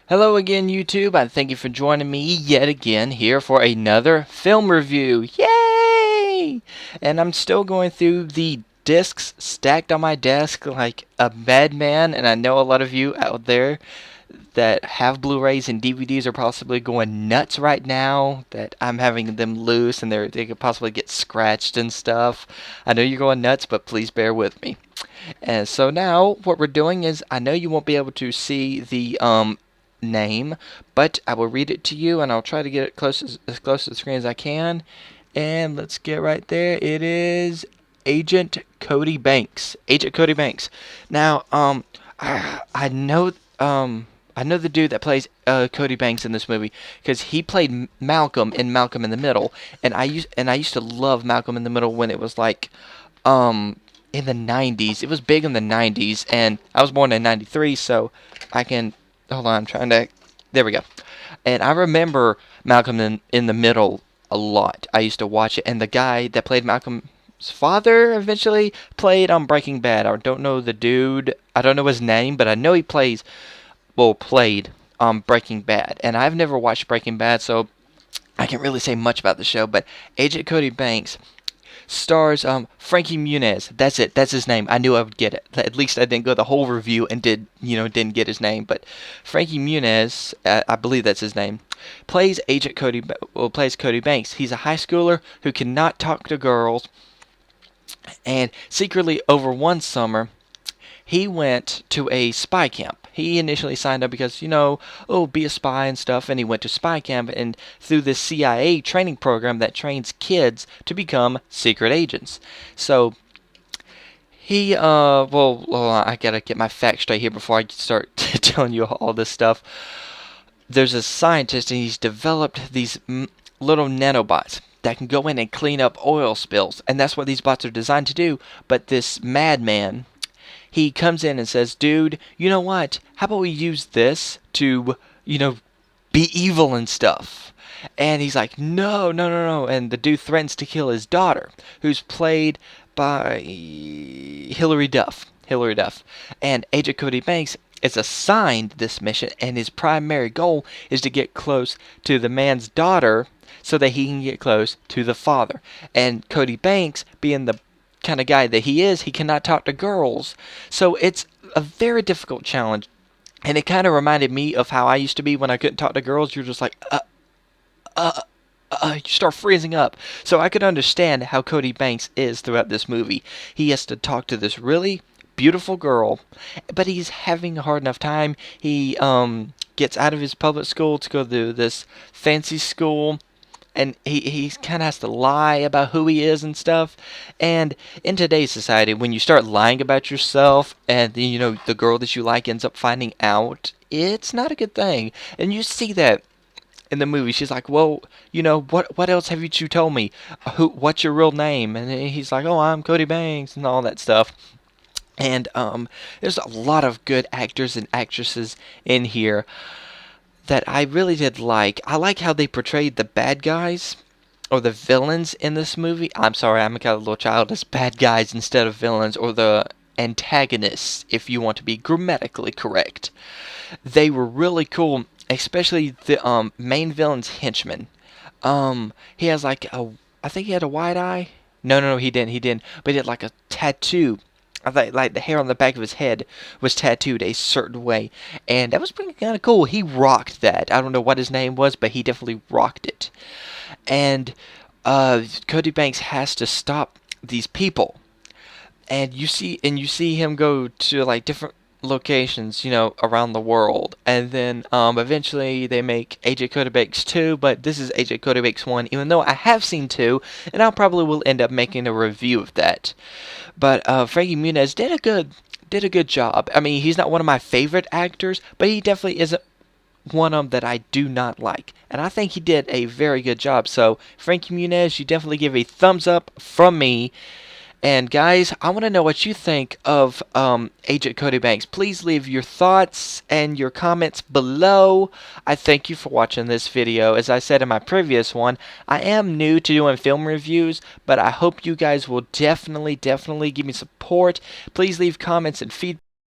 Hello again, YouTube. I thank you for joining me yet again here for another film review. Yay! And I'm still going through the discs stacked on my desk like a madman, and I know a lot of you out there that have Blu-rays and DVDs are possibly going nuts right now that I'm having them loose and they could possibly get scratched and stuff. I know you're going nuts, but please bear with me. And so now what we're doing is I know you won't be able to see the name, but I will read it to you and I'll try to get it as close to the screen as I can. And let's get right there. It is Agent Cody Banks. Agent Cody Banks. Now, I know I know the dude that plays Cody Banks in this movie because he played Malcolm in Malcolm in the Middle, and I used to love Malcolm in the Middle when it was like in the 90s. It was big in the 90s, and I was born in 93, so I can hold on. I'm trying to. There we go. And I remember Malcolm in the Middle a lot. I used to watch it, and the guy that played Malcolm's father eventually played on Breaking Bad. I don't know the dude. I don't know his name, but I know he played on Breaking Bad. And I've never watched Breaking Bad, so I can't really say much about the show. But Agent Cody Banks stars Frankie Muniz. That's it. That's his name. I knew I would get it. At least I didn't go the whole review and didn't get his name. But Frankie Muniz, I believe that's his name, plays Cody Banks. He's a high schooler who cannot talk to girls, and secretly over one summer he went to a spy camp. He initially signed up because, be a spy and stuff, and he went to spy camp and through this CIA training program that trains kids to become secret agents. So I gotta get my facts straight here before I start telling you all this stuff. There's a scientist, and he's developed these little nanobots that can go in and clean up oil spills, and that's what these bots are designed to do. But this madman, he comes in and says, dude, you know what? How about we use this to, be evil and stuff? And he's like, no, no, no, no. And the dude threatens to kill his daughter, who's played by Hilary Duff. Hilary Duff. And Agent Cody Banks is assigned this mission, and his primary goal is to get close to the man's daughter so that he can get close to the father. And Cody Banks, being the kind of guy that he is, he cannot talk to girls. So it's a very difficult challenge. And it kind of reminded me of how I used to be when I couldn't talk to girls. You're just like, you start freezing up. So I could understand how Cody Banks is throughout this movie. He has to talk to this really beautiful girl, but he's having a hard enough time. He gets out of his public school to go to this fancy school, and he kind of has to lie about who he is and stuff. And in today's society, when you start lying about yourself and the girl that you like ends up finding out, it's not a good thing. And you see that in the movie. She's like, well, what else have you two told me? What's your real name? And he's like, oh, I'm Cody Banks and all that stuff. And there's a lot of good actors and actresses in here that I really did like. I like how they portrayed the bad guys or the villains in this movie. I'm sorry, I'm kind of a little child. As bad guys instead of villains, or the antagonists, if you want to be grammatically correct. They were really cool, especially the main villain's henchman. He has I think he had a white eye. No, he didn't. But he had like a tattoo. I thought like the hair on the back of his head was tattooed a certain way, and that was pretty kind of cool. He rocked that. I don't know what his name was, but he definitely rocked it. And Cody Banks has to stop these people, and you see him go to like different locations, around the world, and then eventually they make Agent Cody Banks 2, but this is Agent Cody Banks 1, even though I have seen 2, and I probably will end up making a review of that. But Frankie Muniz did a good job. I mean, he's not one of my favorite actors, but he definitely isn't one of them that I do not like, and I think he did a very good job. So Frankie Muniz, you definitely give a thumbs up from me. And guys, I want to know what you think of Agent Cody Banks. Please leave your thoughts and your comments below. I thank you for watching this video. As I said in my previous one, I am new to doing film reviews, but I hope you guys will definitely give me support. Please leave comments and feedback